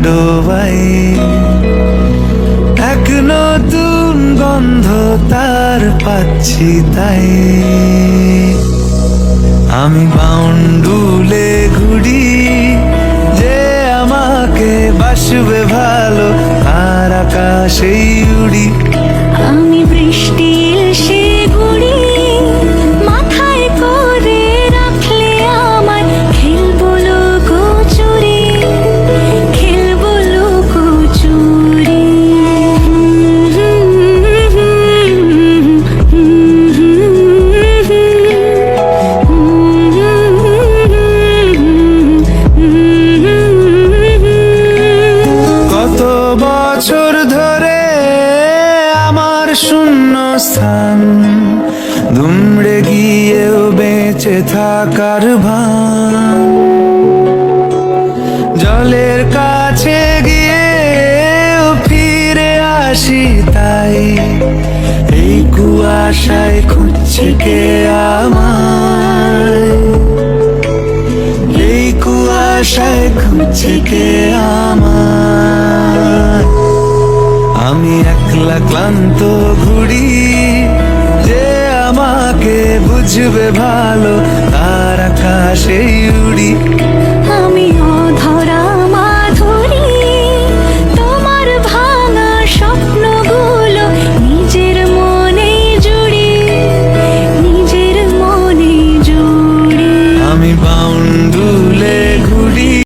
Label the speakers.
Speaker 1: ডোবাই, এক নতুন গন্ধ তার পাচ্ছি তাই। আমি বাউন্ডুলে ঘুরি, যে আমাকে বাসবে ভালো তার আকাশেই উড়ি।
Speaker 2: আমি বৃষ্টি এসে ঘুরি, মাথায় করে রাখলে আমায় খেলবো লুকোচুরি, খেলবো লুকোচুরি।
Speaker 1: কত বছর ধরে আমার শূন্য স্থান, দুমড়ে গিয়েও বেঁচে থাকার ভান। জলের কাছে গিয়েও ফিরে আসি তাই, এই কুয়াশায় খুঁজছে কে আমায়, এই কুয়াশায় খুঁজছে কে আমায়। আমি একলা ক্লান্ত ঘুরি, যে আমাকে বুঝবে ভালো তার আকাশেই উড়ি।